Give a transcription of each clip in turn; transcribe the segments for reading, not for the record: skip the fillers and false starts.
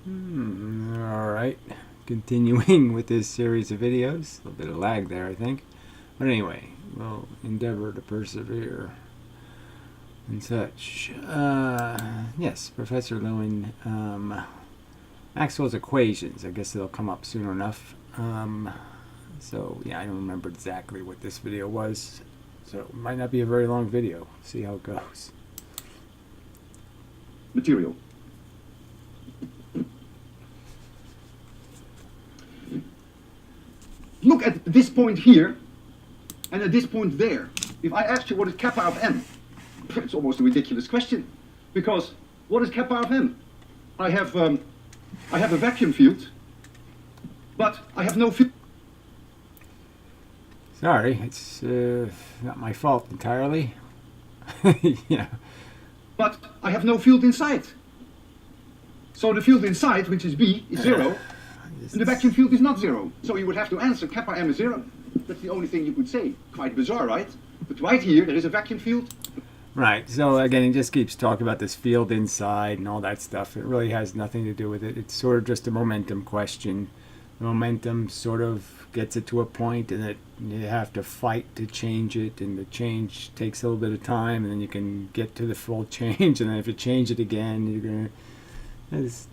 All right, continuing with this series of videos. A little bit of lag there, I think. But anyway, we'll endeavor to persevere and such. Yes, Professor Lewin, Maxwell's equations. I guess they'll come up soon enough. So, yeah, I don't remember exactly what this video was. So it might not be a very long video. See how it goes. Material. Look at this point here and at this point there. If I asked you what is kappa of m, it's almost a ridiculous question, because what is kappa of m? I have a vacuum field, but I have no field. Sorry, it's not my fault entirely. Yeah. But I have no field inside. So the field inside, which is B, is 0, and the vacuum field is not 0. So you would have to answer kappa m is 0. That's the only thing you could say. Quite bizarre, right? But right here, there is a vacuum field. Right, so again, he just keeps talking about this field inside and all that stuff. It really has nothing to do with it. It's sort of just a momentum question. The momentum sort of gets it to a point, and that you have to fight to change it, and the change takes a little bit of time, and then you can get to the full change, and then if you change it again, you're gonna.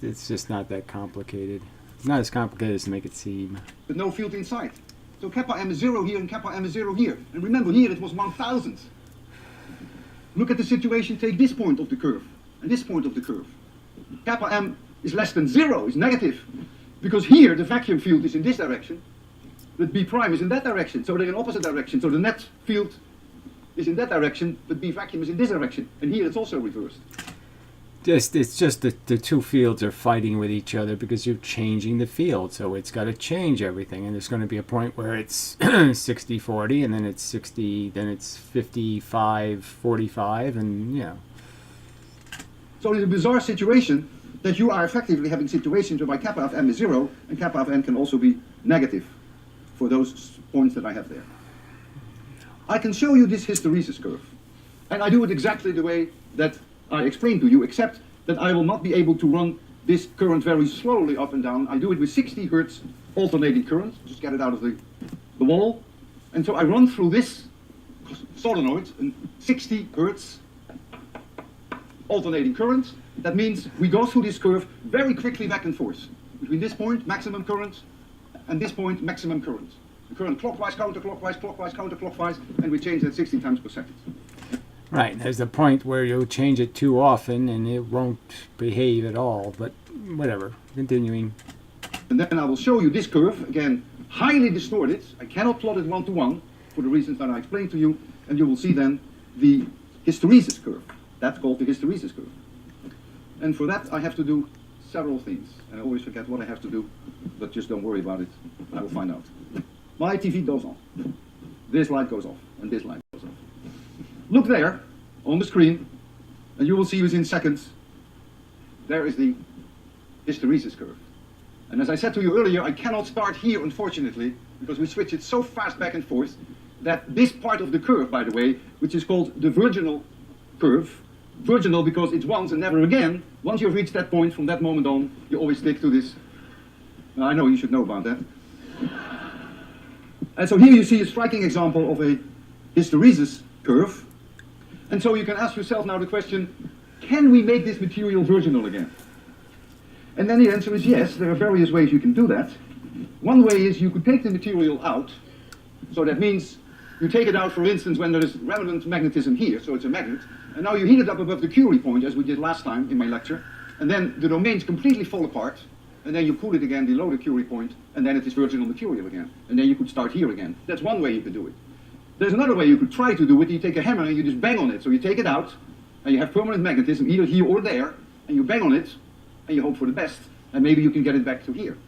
It's just not that complicated. It's not as complicated as to make it seem. But no field inside. So kappa m is 0 here and kappa m is 0 here. And remember here it was 1,000. Look at the situation, take this point of the curve and this point of the curve. Kappa m is less than 0, is negative. Because here the vacuum field is in this direction, but B prime is in that direction. So they're in opposite direction. So the net field is in that direction, but B vacuum is in this direction. And here it's also reversed. It's just that the two fields are fighting with each other because you're changing the field, so it's got to change everything, and there's going to be a point where it's 60-40, and then it's 60, then it's 55-45, and you know. So it's a bizarre situation that you are effectively having situations whereby kappa of m is 0, and kappa of m can also be negative for those points that I have there. I can show you this hysteresis curve, and I do it exactly the way that I explained to you, except that I will not be able to run this current very slowly up and down. I do it with 60 hertz alternating current, just get it out of the wall. And so I run through this solenoid in 60 hertz alternating current. That means we go through this curve very quickly back and forth. Between this point, maximum current, and this point, maximum current. The current clockwise, counterclockwise, clockwise, counterclockwise, and we change that 60 times per second. Right, there's the point where you change it too often and it won't behave at all, but whatever, continuing. And then I will show you this curve, again, highly distorted. I cannot plot it one-to-one for the reasons that I explained to you, and you will see then the hysteresis curve. That's called the hysteresis curve. And for that I have to do several things. And I always forget what I have to do, but just don't worry about it. I will find out. My TV goes on. This light goes off, and this light goes off. Look there on the screen, and you will see within seconds, there is the hysteresis curve. And as I said to you earlier, I cannot start here, unfortunately, because we switch it so fast back and forth, that this part of the curve, by the way, which is called the virginal curve, virginal because it's once and never again, once you've reached that point, from that moment on, you always stick to this. Now, I know you should know about that. And so here you see a striking example of a hysteresis curve. And so you can ask yourself now the question, can we make this material virginal again? And then the answer is yes, there are various ways you can do that. One way is you could take the material out. So that means you take it out, for instance, when there is remnant magnetism here, so it's a magnet. And now you heat it up above the Curie point, as we did last time in my lecture. And then the domains completely fall apart. And then you cool it again below the Curie point, and then it is virginal material again. And then you could start here again. That's one way you could do it. There's another way you could try to do it. You take a hammer and you just bang on it. So you take it out, and you have permanent magnetism either here or there, and you bang on it, and you hope for the best, and maybe you can get it back to here.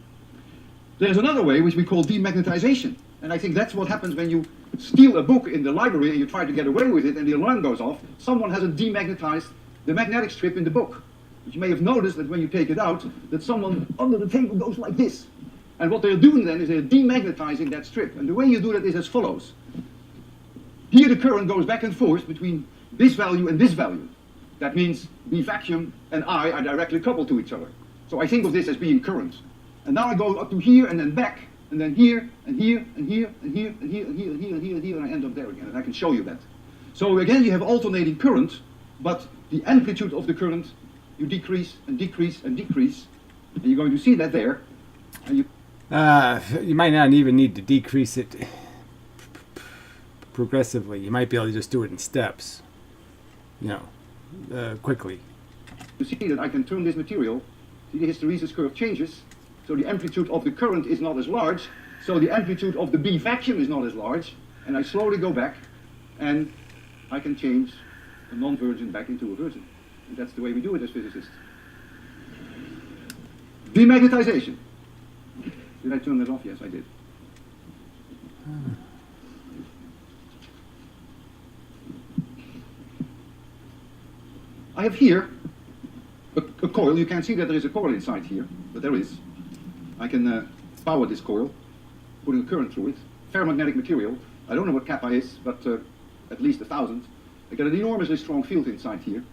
There's another way, which we call demagnetization. And I think that's what happens when you steal a book in the library and you try to get away with it, and the alarm goes off. Someone hasn't demagnetized the magnetic strip in the book. But you may have noticed that when you take it out, that someone under the table goes like this. And what they're doing then is they're demagnetizing that strip. And the way you do that is as follows. Here the current goes back and forth between this value and this value. That means B vacuum and I are directly coupled to each other. So I think of this as being current. And now I go up to here and then back, and then here, and here, and here, and here, and here, and here, and here, and here, and here, and I end up there again. And I can show you that. So again, you have alternating current, but the amplitude of the current, you decrease and decrease and decrease. And you're going to see that there. And you might not even need to decrease it progressively. You might be able to just do it in steps, quickly. You see that I can turn this material, see the hysteresis curve changes, so the amplitude of the current is not as large, so the amplitude of the B vacuum is not as large, and I slowly go back, and I can change a non-virgin back into a virgin. And that's the way we do it as physicists. Demagnetization. Did I turn that off? Yes, I did. I have here a coil. You can see that there is a coil inside here, but there is. I can power this coil, putting a current through it. Ferromagnetic material. I don't know what kappa is, but at least 1,000. I get an enormously strong field inside here.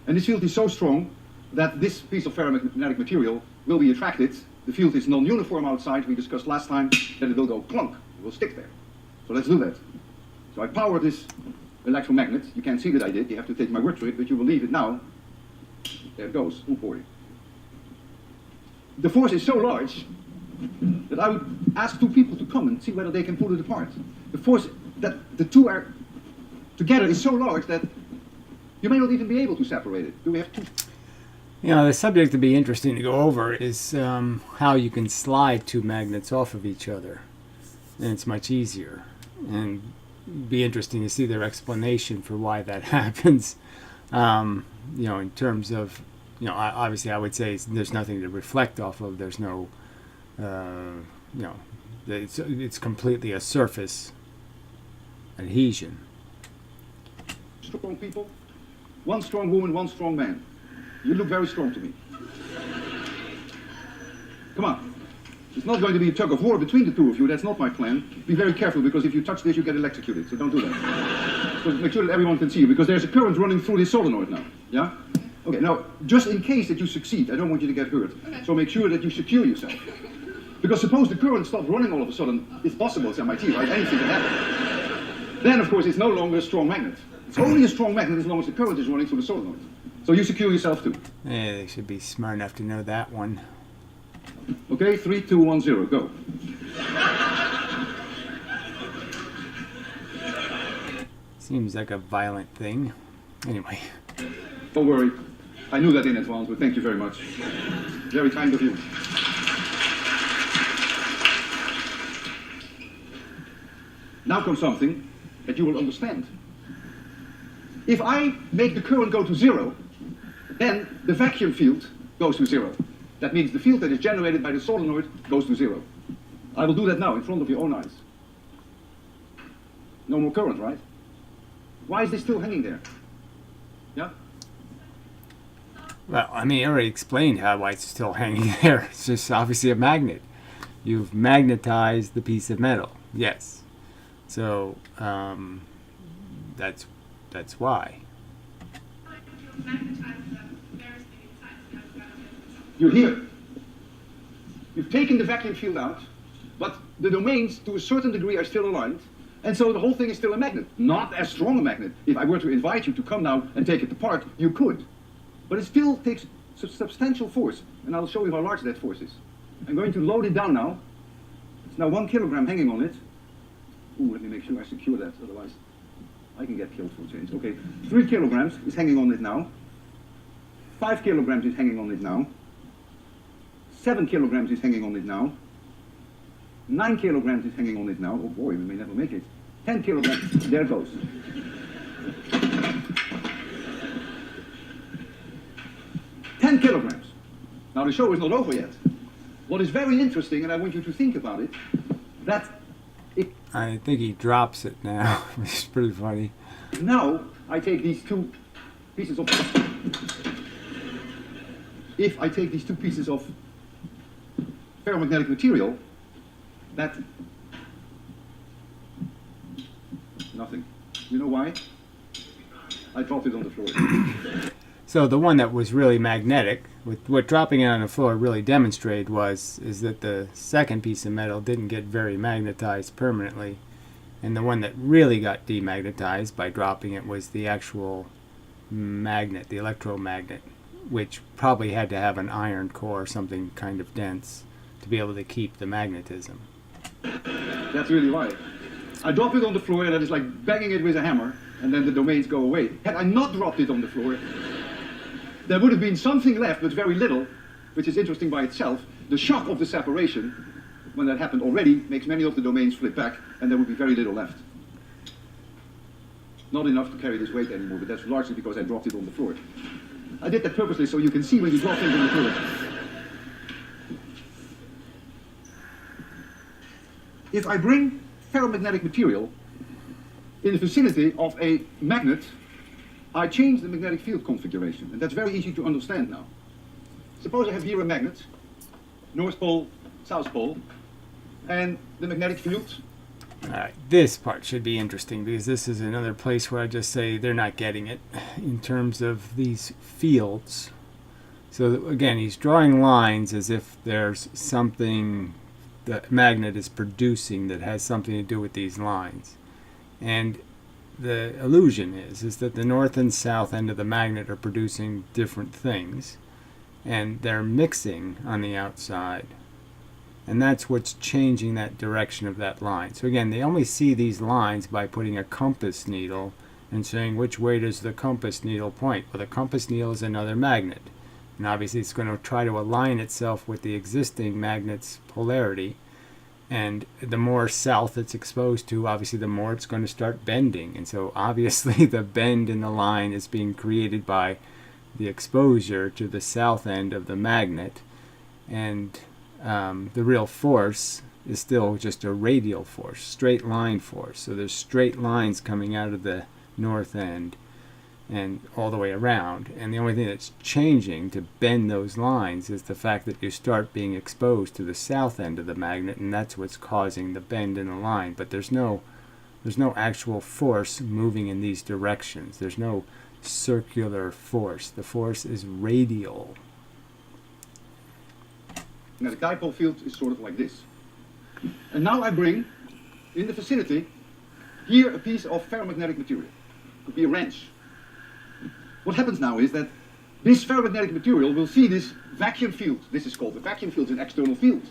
And this field is so strong that this piece of ferromagnetic material will be attracted. The field is non-uniform outside. We discussed last time that it will go clunk. It will stick there. So let's do that. So I power this electromagnet. You can't see that I did. You have to take my word for it, but you believe it now. There it goes. The force is so large that I would ask two people to come and see whether they can pull it apart. The force that the two are together is so large that you may not even be able to separate it. Do we have two? The subject to be interesting to go over is how you can slide two magnets off of each other. And it's much easier. And be interesting to see their explanation for why that happens. In terms of, obviously I would say there's nothing to reflect off of. There's no, it's completely a surface adhesion. Strong people, one strong woman, one strong man. You look very strong to me. Come on. It's not going to be a tug of war between the two of you. That's not my plan. Be very careful, because if you touch this, you get electrocuted. So don't do that. So make sure that everyone can see you, because there's a current running through this solenoid now. Yeah? Okay, now, just in case that you succeed, I don't want you to get hurt. Okay. So make sure that you secure yourself. Because suppose the current stops running all of a sudden. It's possible, it's MIT, right? Anything can happen. Then, of course, it's no longer a strong magnet. It's only a strong magnet as long as the current is running through the solenoid. So you secure yourself too. Yeah, they should be smart enough to know that one. Okay, 3, 2, 1, 0, go. Seems like a violent thing. Anyway. Don't worry. I knew that in advance, but thank you very much. Very kind of you. Now comes something that you will understand. If I make the current go to 0, then the vacuum field goes to 0. That means the field that is generated by the solenoid goes to 0. I will do that now in front of your own eyes. No more current, right? Why is this still hanging there? Yeah? Well, I already explained why it's still hanging there. It's just obviously a magnet. You've magnetized the piece of metal. Yes. So, that's why. You're here. You've taken the vacuum field out, but the domains to a certain degree are still aligned, and so the whole thing is still a magnet. Not as strong a magnet. If I were to invite you to come now and take it apart, you could. But it still takes substantial force, and I'll show you how large that force is. I'm going to load it down now. It's now 1 kilogram hanging on it. Ooh, let me make sure I secure that, otherwise I can get killed for a change. Okay, 3 kilograms is hanging on it now. 5 kilograms is hanging on it now. 7 kilograms is hanging on it now. 9 kilograms is hanging on it now. Oh boy, we may never make it. 10 kilograms, there it goes. 10 kilograms. Now the show is not over yet. What is very interesting, and I want you to think about it, that I think he drops it now, which is pretty funny. Now I take these two pieces of... If I take these two pieces of ferromagnetic material, that... Nothing. You know why? I dropped it on the floor. So the one that was really magnetic, what dropping it on the floor really demonstrated is that the second piece of metal didn't get very magnetized permanently, and the one that really got demagnetized by dropping it was the actual magnet, the electromagnet, which probably had to have an iron core or something kind of dense to be able to keep the magnetism. That's really why. I drop it on the floor, and that is like banging it with a hammer, and then the domains go away. Had I not dropped it on the floor, there would have been something left, but very little, which is interesting by itself. The shock of the separation, when that happened already, makes many of the domains flip back, and there would be very little left. Not enough to carry this weight anymore, but that's largely because I dropped it on the floor. I did that purposely so you can see when you drop things on the floor. If I bring ferromagnetic material in the vicinity of a magnet, I change the magnetic field configuration, and that's very easy to understand now. Suppose I have here a magnet, North Pole, South Pole, and the magnetic field. Alright, this part should be interesting because this is another place where I just say they're not getting it in terms of these fields. So again, he's drawing lines as if there's something the magnet is producing that has something to do with these lines. And the illusion is that the north and south end of the magnet are producing different things, and they're mixing on the outside. And that's what's changing that direction of that line. So again, they only see these lines by putting a compass needle and saying which way does the compass needle point. Well, the compass needle is another magnet. And obviously it's going to try to align itself with the existing magnet's polarity. And the more south it's exposed to, obviously the more it's going to start bending. And so obviously the bend in the line is being created by the exposure to the south end of the magnet. And the real force is still just a radial force, straight line force. So there's straight lines coming out of the north end and all the way around, and the only thing that's changing to bend those lines is the fact that you start being exposed to the south end of the magnet, and that's what's causing the bend in the line. But there's no actual force moving in these directions. There's no circular force. The force is radial. Now the dipole field is sort of like this. And now I bring in the vicinity here a piece of ferromagnetic material. It could be a wrench. What happens now is that this ferromagnetic material will see this vacuum field. This is called the vacuum field, an external field.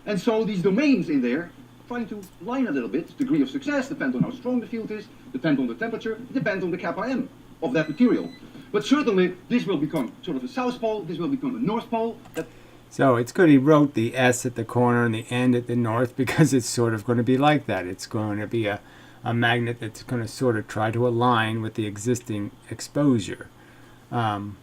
And so these domains in there trying to line a little bit. Degree of success depends on how strong the field is, depends on the temperature, depends on the kappa m of that material. But certainly this will become sort of a south pole, this will become a north pole. So it's good he wrote the S at the corner and the N at the north, because it's sort of going to be like that. It's going to be a magnet that's going to sort of try to align with the existing exposure. And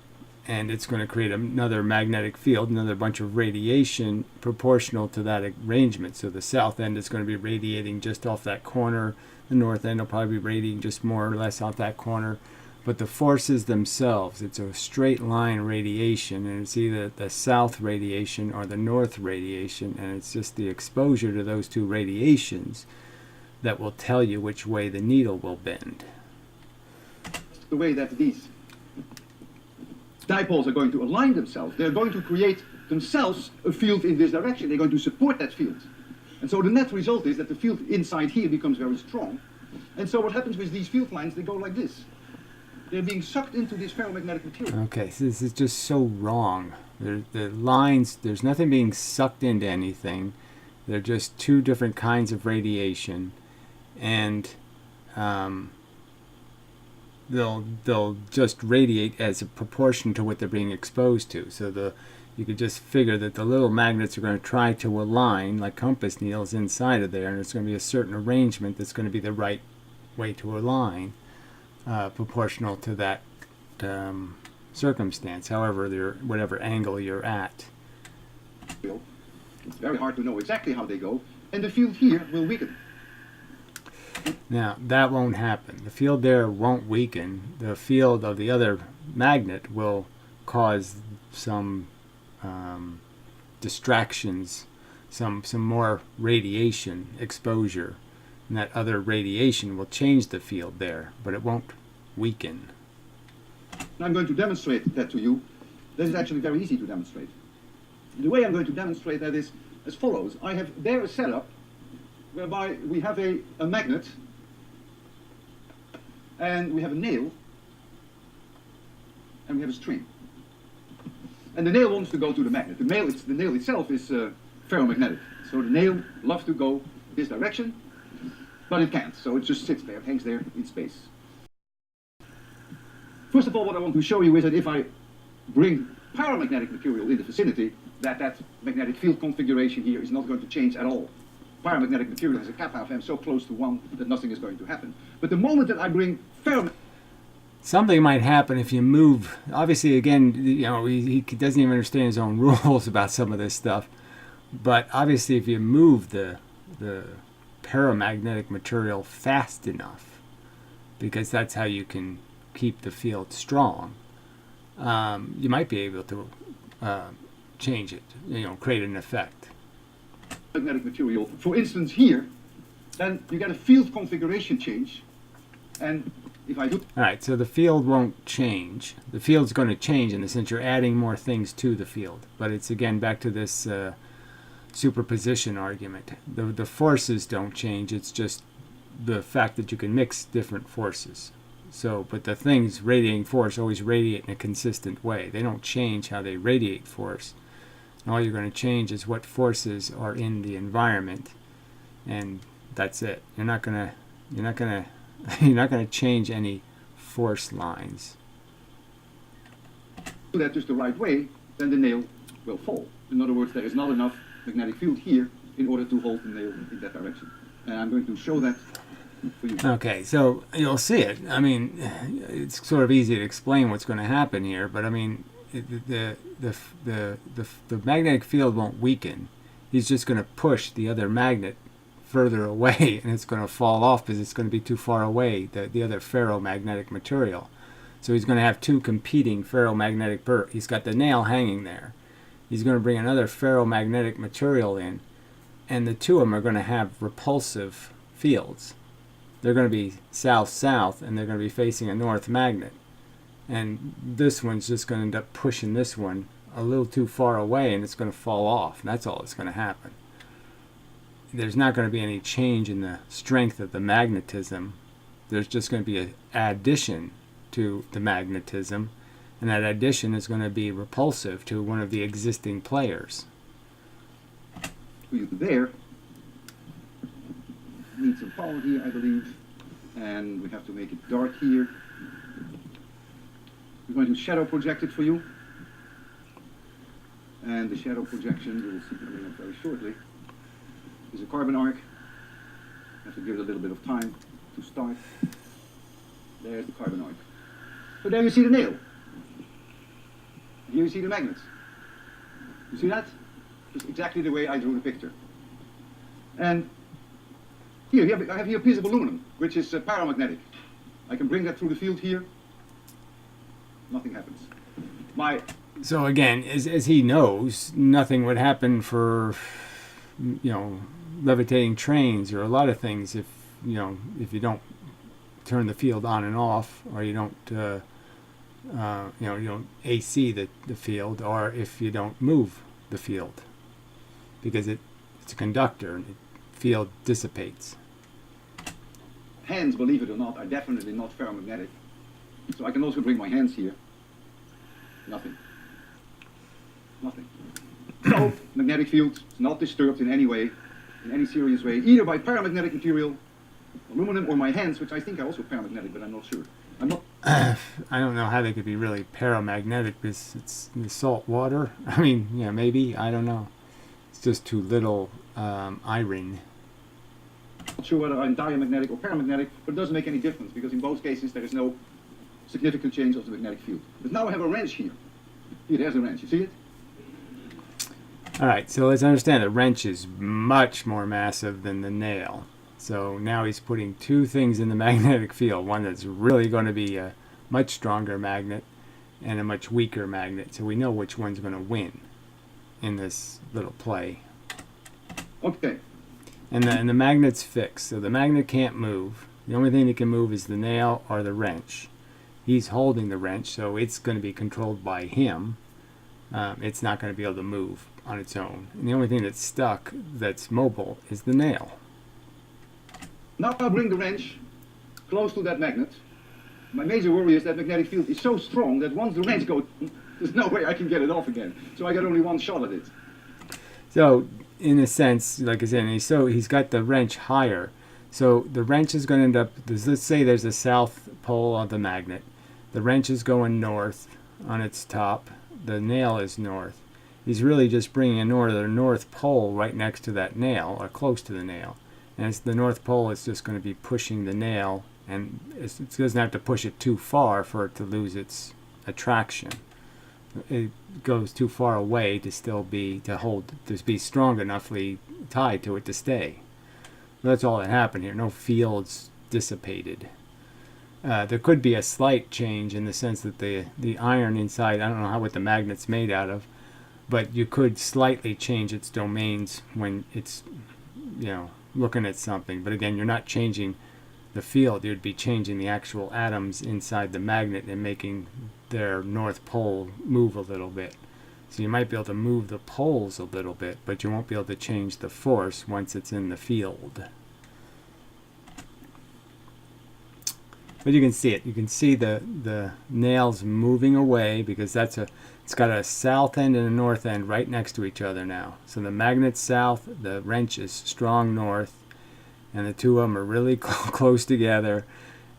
it's going to create another magnetic field, another bunch of radiation proportional to that arrangement. So the south end is going to be radiating just off that corner. The north end will probably be radiating just more or less off that corner. But the forces themselves, it's a straight line radiation, and it's either the south radiation or the north radiation, and it's just the exposure to those two radiations that will tell you which way the needle will bend. The way that these dipoles are going to align themselves, they're going to create themselves a field in this direction. They're going to support that field. And so the net result is that the field inside here becomes very strong. And so what happens with these field lines, they go like this. They're being sucked into this ferromagnetic material. Okay, so this is just so wrong. The lines, there's nothing being sucked into anything. They're just two different kinds of radiation, and they'll just radiate as a proportion to what they're being exposed to. So you could just figure that the little magnets are going to try to align like compass needles inside of there, and it's going to be a certain arrangement that's going to be the right way to align. Proportional to that circumstance, however, whatever angle you're at. It's very hard to know exactly how they go, and the field here will weaken. Now, that won't happen. The field there won't weaken. The field of the other magnet will cause some distractions, some more radiation exposure. And that other radiation will change the field there, but it won't weaken. I'm going to demonstrate that to you This is actually very easy to demonstrate. The way I'm going to demonstrate that is as follows. I have there a setup whereby we have a magnet and we have a nail and we have a string. And the nail wants to go to the magnet. The nail itself is ferromagnetic. So the nail loves to go this direction, but it can't. So it just sits there, it hangs there in space. First of all, what I want to show you is that if I bring paramagnetic material in the vicinity, that magnetic field configuration here is not going to change at all. Paramagnetic material has a kappa of m so close to 1 that nothing is going to happen. But the moment that I bring something might happen if you move. Obviously, again, you know, he doesn't even understand his own rules about some of this stuff. But obviously, if you move the paramagnetic material fast enough, because that's how you can keep the field strong, you might be able to change it, you know, create an effect. Magnetic material, for instance here, then you get a field configuration change, and if I do... Alright, so the field won't change. The field's going to change in the sense you're adding more things to the field. But it's again back to this superposition argument. The forces don't change, it's just the fact that you can mix different forces. So, but the things radiating force always radiate in a consistent way. They don't change how they radiate force. And all you're going to change is what forces are in the environment, and that's it. You're not going to change any force lines. Do that just the right way, then the nail will fall. In other words, there is not enough magnetic field here in order to hold the nail in that direction. And I'm going to show that for you. Okay, so you'll see it. I mean, it's sort of easy to explain what's going to happen here, but I mean, the magnetic field won't weaken. He's just going to push the other magnet further away, and it's going to fall off because it's going to be too far away, the other ferromagnetic material. So he's going to have two competing ferromagnetic he's got the nail hanging there. He's going to bring another ferromagnetic material in, and the two of them are going to have repulsive fields. They're going to be south-south, and they're going to be facing a north magnet. And this one's just going to end up pushing this one a little too far away, and it's going to fall off. And that's all that's going to happen. There's not going to be any change in the strength of the magnetism. There's just going to be an addition to the magnetism, and that addition is going to be repulsive to one of the existing players. There needs some power here, I believe, and we have to make it dark here. We're going to shadow project it for you, and the shadow projection you will see coming up very shortly is a carbon arc. I have to give it a little bit of time to start. There's the carbon arc. So there you see the nail. Here you see the magnets. You see that? Just exactly the way I drew the picture. And here I have here a piece of aluminum, which is paramagnetic. I can bring that through the field here. Nothing happens. So again, as he knows, nothing would happen for, you know, levitating trains or a lot of things if you don't turn the field on and off, or you don't you don't AC the field, or if you don't move the field, because it's a conductor and the field dissipates. Hands, believe it or not, are definitely not ferromagnetic. So I can also bring my hands here. Nothing. Nothing. So, magnetic field is not disturbed in any way, in any serious way, either by paramagnetic material, aluminum, or my hands, which I think are also paramagnetic, but I'm not sure. I'm not. I don't know how they could be really paramagnetic because it's in the salt water. I mean, yeah, maybe. I don't know. It's just too little iron. Not sure whether I'm diamagnetic or paramagnetic, but it doesn't make any difference because in both cases there is no significant change of the magnetic field. But now I have a wrench here. Here, there's a wrench. You see it? All right, so let's understand the wrench is much more massive than the nail. So now he's putting two things in the magnetic field, one that's really going to be a much stronger magnet and a much weaker magnet. So we know which one's going to win in this little play. Okay. And the magnet's fixed, so the magnet can't move. The only thing that can move is the nail or the wrench. He's holding the wrench, so it's going to be controlled by him. it's not going to be able to move on its own. And the only thing that's stuck, that's mobile, is the nail. Now I'll bring the wrench close to that magnet. My major worry is that magnetic field is so strong that once the wrench goes, there's no way I can get it off again. So I got only one shot at it. So, in a sense, like I said, he's got the wrench higher. So the wrench is going to end up, let's say there's a south pole of the magnet. The wrench is going north on its top. The nail is north. He's really just bringing a north pole right next to that nail, or close to the nail. And it's the north pole is just going to be pushing the nail, and it doesn't have to push it too far for it to lose its attraction. It goes too far away to still be, to be strong enoughly tied to it to stay. That's all that happened here. No fields dissipated. There could be a slight change in the sense that the iron inside, I don't know what the magnet's made out of, but you could slightly change its domains when it's, looking at something. But again, you're not changing the field. You'd be changing the actual atoms inside the magnet and making their north pole move a little bit. So you might be able to move the poles a little bit, but you won't be able to change the force once it's in the field. But you can see it. You can see the nails moving away because it's got a south end and a north end right next to each other now. So the magnet's south, the wrench is strong north, and the two of them are really close together.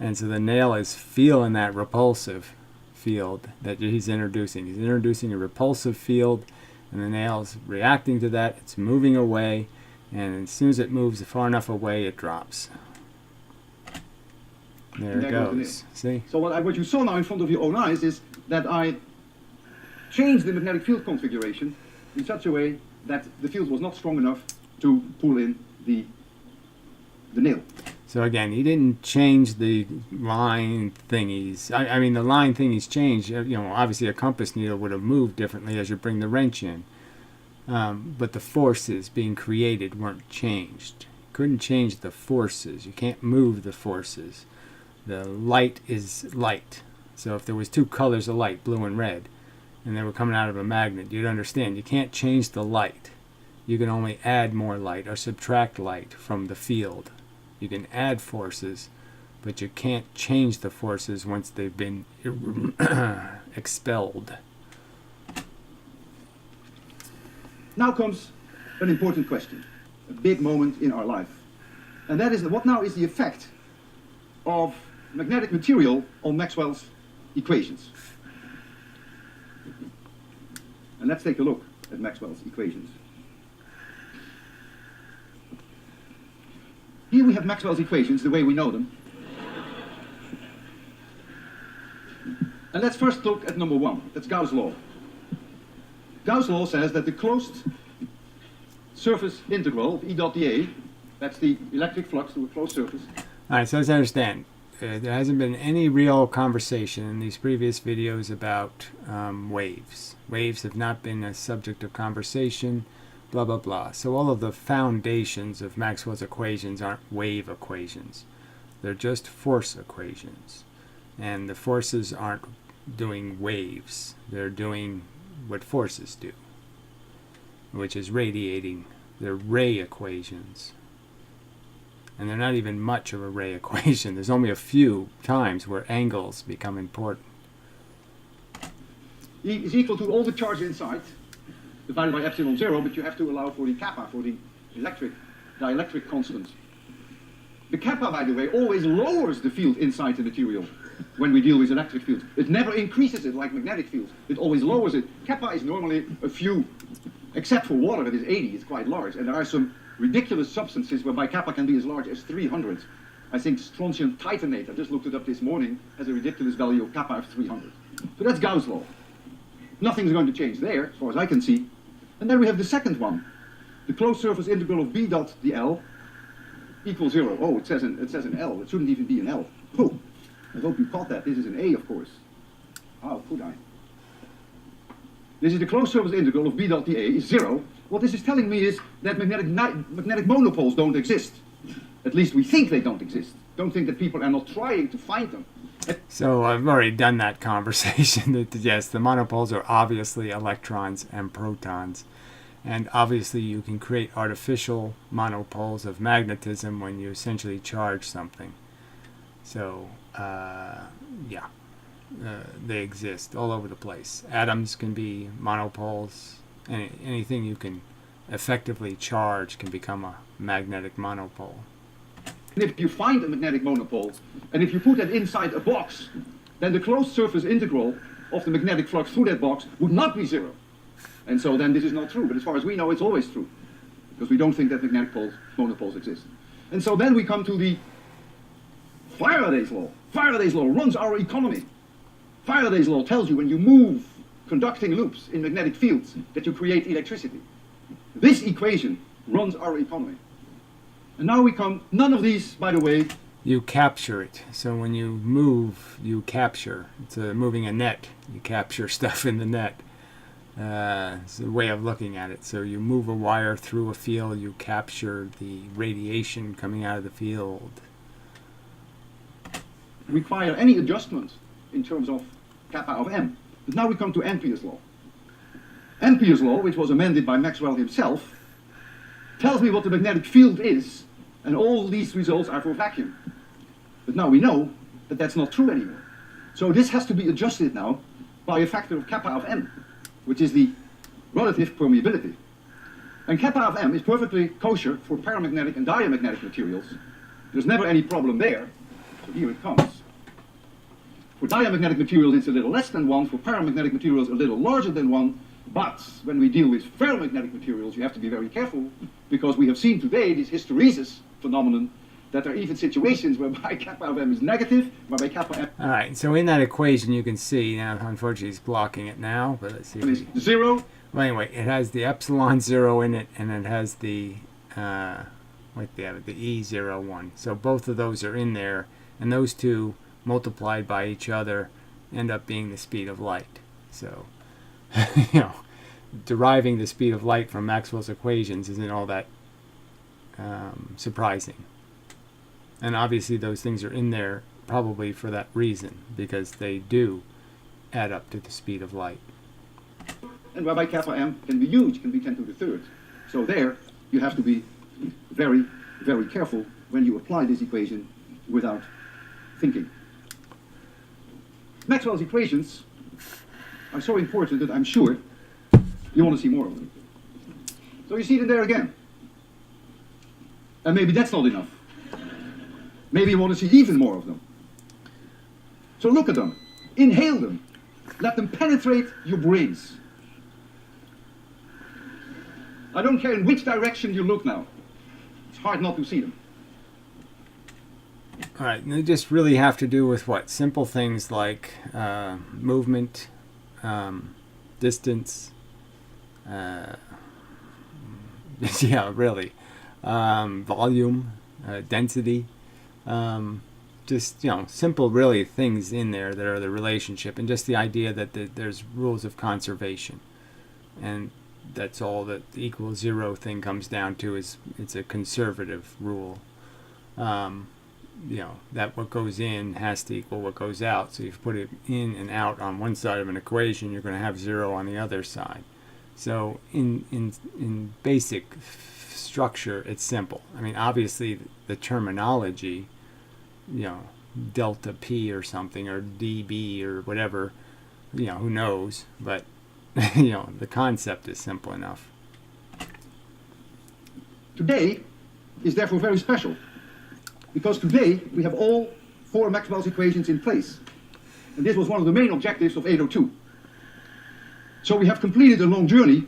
And so the nail is feeling that repulsive field that he's introducing. He's introducing a repulsive field, and the nail's reacting to that. It's moving away, and as soon as it moves far enough away, it drops. There it goes. See? So what you saw now in front of your own eyes is that I changed the magnetic field configuration in such a way that the field was not strong enough to pull in the nail. So again, he didn't change the line thingies. I mean, the line thingies changed. Obviously a compass needle would have moved differently as you bring the wrench in. But the forces being created weren't changed. Couldn't change the forces. You can't move the forces. The light is light. So if there was two colors of light, blue and red, and they were coming out of a magnet, you'd understand. You can't change the light. You can only add more light or subtract light from the field. You can add forces, but you can't change the forces once they've been expelled. Now comes an important question, a big moment in our life. And that is, what now is the effect of magnetic material on Maxwell's equations? And let's take a look at Maxwell's equations. Here we have Maxwell's equations, the way we know them. And let's first look at number one. That's Gauss' law. Gauss' law says that the closed surface integral of E dot dA, that's the electric flux through a closed surface. All right, so let's understand. There hasn't been any real conversation in these previous videos about waves. Waves have not been a subject of conversation. Blah, blah, blah. So all of the foundations of Maxwell's equations aren't wave equations. They're just force equations. And the forces aren't doing waves. They're doing what forces do, which is radiating. They're ray equations. And they're not even much of a ray equation. There's only a few times where angles become important. E is equal to all the charge inside, divided by epsilon 0, but you have to allow for the kappa, for the dielectric constant. The kappa, by the way, always lowers the field inside the material when we deal with electric fields. It never increases it like magnetic fields. It always lowers it. Kappa is normally a few, except for water, it is 80, it's quite large. And there are some ridiculous substances whereby kappa can be as large as 300. I think strontium titanate, I just looked it up this morning, has a ridiculous value of kappa of 300. So that's Gauss' law. Nothing's going to change there, as far as I can see. And then we have the second one. The closed surface integral of B dot dl equals 0. Oh, it says an L. It shouldn't even be an L. Oh, I hope you caught that. This is an A, of course. How could I? This is the closed surface integral of B dot dA is 0. What this is telling me is that magnetic monopoles don't exist. At least we think they don't exist. Don't think that people are not trying to find them. So I've already done that conversation. That yes, the monopoles are obviously electrons and protons. And obviously you can create artificial monopoles of magnetism when you essentially charge something. So, yeah, they exist all over the place. Atoms can be monopoles. Anything you can effectively charge can become a magnetic monopole. And if you find a magnetic monopole, and if you put that inside a box, then the closed surface integral of the magnetic flux through that box would not be zero. And so then this is not true. But as far as we know, it's always true, because we don't think that magnetic monopoles exist. And so then we come to the Faraday's law. Faraday's law runs our economy. Faraday's law tells you when you move conducting loops in magnetic fields that you create electricity. This equation runs our economy. And now we come, none of these, by the way, you capture it. So when you move, you capture. It's moving a net. You capture stuff in the net. It's a way of looking at it. So you move a wire through a field, you capture the radiation coming out of the field. Require any adjustment in terms of kappa of m. But now we come to Ampere's law. Ampere's law, which was amended by Maxwell himself, tells me what the magnetic field is, and all these results are for vacuum. But now we know that that's not true anymore. So this has to be adjusted now by a factor of kappa of m, which is the relative permeability. And kappa of m is perfectly kosher for paramagnetic and diamagnetic materials. There's never any problem there. So here it comes. For diamagnetic materials, it's a little less than 1. For paramagnetic materials, a little larger than 1. But when we deal with ferromagnetic materials, you have to be very careful, because we have seen today this hysteresis phenomenon, that there are even situations whereby kappa of m is negative, whereby kappa m... All right, so in that equation you can see, now unfortunately it's blocking it now, but let's see. Is 0. Well, anyway, it has the epsilon 0 in it, and it has the, what they have, the E01. So both of those are in there, and those two multiplied by each other end up being the speed of light. So, you know, deriving the speed of light from Maxwell's equations isn't all that surprising. And obviously those things are in there probably for that reason, because they do add up to the speed of light. And whereby kappa m can be huge, can be 10 to the third. So there, you have to be very, very careful when you apply this equation without thinking. Maxwell's equations are so important that I'm sure you want to see more of them. So you see them there again. And maybe that's not enough. Maybe you want to see even more of them. So look at them. Inhale them. Let them penetrate your brains. I don't care in which direction you look now. It's hard not to see them. All right, and they just really have to do with what? Simple things like movement, distance, yeah, really, volume, density, just, you know, simple really things in there that are the relationship, and just the idea that there's rules of conservation, and that's all that the equal zero thing comes down to. Is it's a conservative rule. You know, that what goes in has to equal what goes out. So if you put it in and out on one side of an equation, you're going to have zero on the other side. So in basic structure, it's simple. I mean, obviously the terminology, you know, delta P or something, or dB or whatever, you know, who knows, but you know, the concept is simple enough. Today is therefore very special, because today we have all 4 Maxwell's equations in place. And this was one of the main objectives of 802. So we have completed a long journey,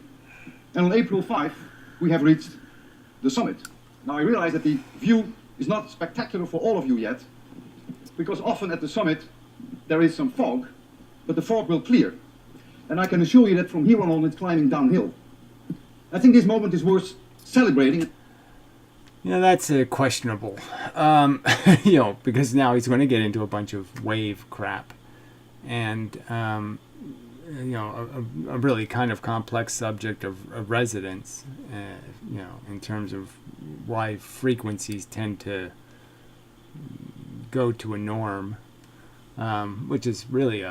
and on April 5, we have reached the summit. Now I realize that the view is not spectacular for all of you yet, because often at the summit there is some fog, but the fog will clear. And I can assure you that from here on it's climbing downhill. I think this moment is worth celebrating. Yeah, that's questionable, you know, because now he's going to get into a bunch of wave crap, and you know, a really kind of complex subject of resonance, you know, in terms of why frequencies tend to go to a norm, which is really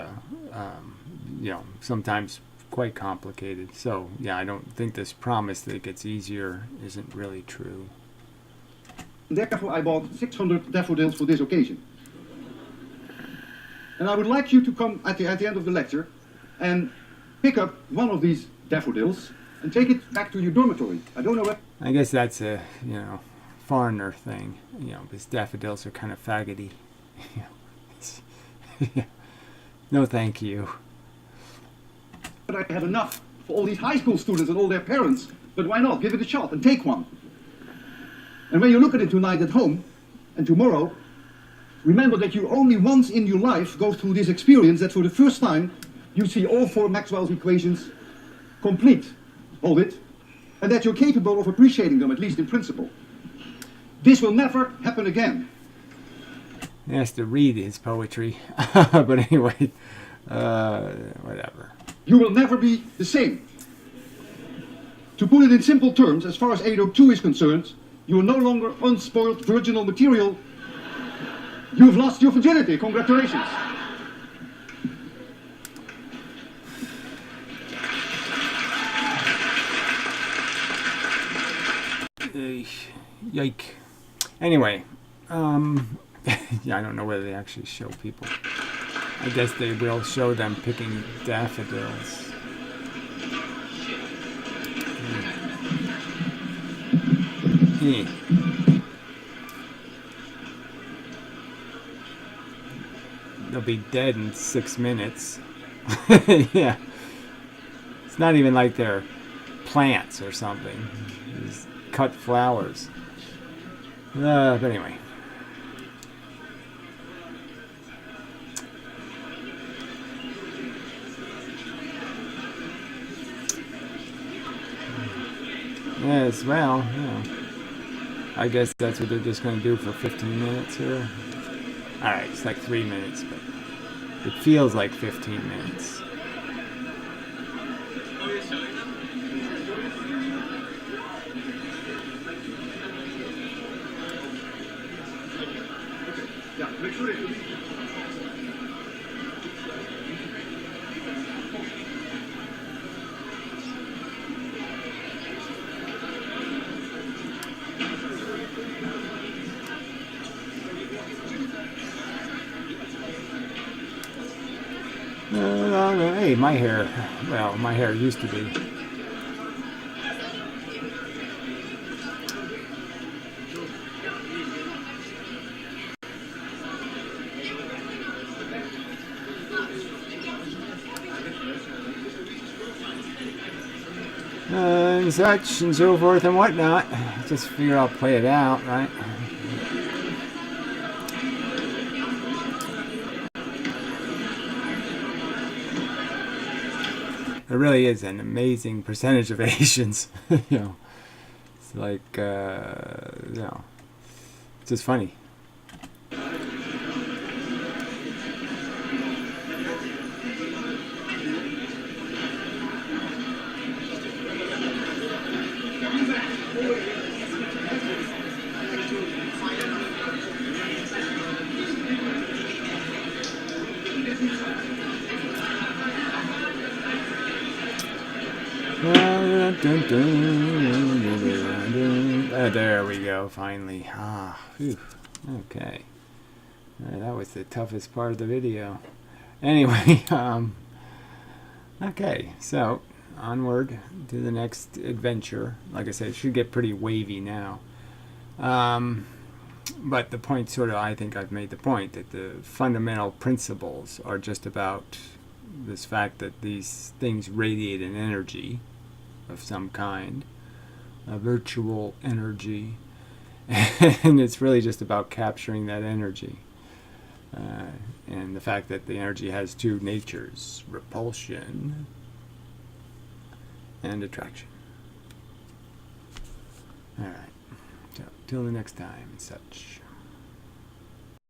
sometimes quite complicated. So yeah, I don't think this promise that it gets easier isn't really true. Therefore, I bought 600 daffodils for this occasion. And I would like you to come at the end of the lecture and pick up one of these daffodils and take it back to your dormitory. I don't know what. I guess that's a foreigner thing, because daffodils are kind of faggoty. No, thank you. But I have enough for all these high school students and all their parents. But why not? Give it a shot and take one. And when you look at it tonight at home and tomorrow, remember that you only once in your life go through this experience that for the first time you see all 4 Maxwell's equations complete. Hold it. And that you're capable of appreciating them, at least in principle. This will never happen again. He has to read his poetry. But anyway, whatever. You will never be the same. To put it in simple terms, as far as 802 is concerned, you are no longer unspoiled virginal material. You've lost your virginity. Congratulations. Yike. Anyway, yeah, I don't know whether they actually show people. I guess they will show them picking daffodils. They'll be dead in 6 minutes. Yeah. It's not even like they're plants or something. These cut flowers. But anyway. Yes, well, yeah. I guess that's what they're just going to do for 15 minutes here. Alright, it's like 3 minutes, but it feels like 15 minutes. Hey, my hair. Well, my hair used to be. And such and so forth and whatnot. Just figure I'll play it out, right? It really is an amazing percentage of Asians. It's like, it's just funny. There we go, finally. Whew. Okay. That was the toughest part of the video. Anyway, okay, so onward to the next adventure. Like I said, it should get pretty wavy now. But the point I think I've made the point that the fundamental principles are just about this fact that these things radiate an energy of some kind, a virtual energy, and it's really just about capturing that energy. And the fact that the energy has 2 natures, repulsion and attraction. Alright, so till the next time and such.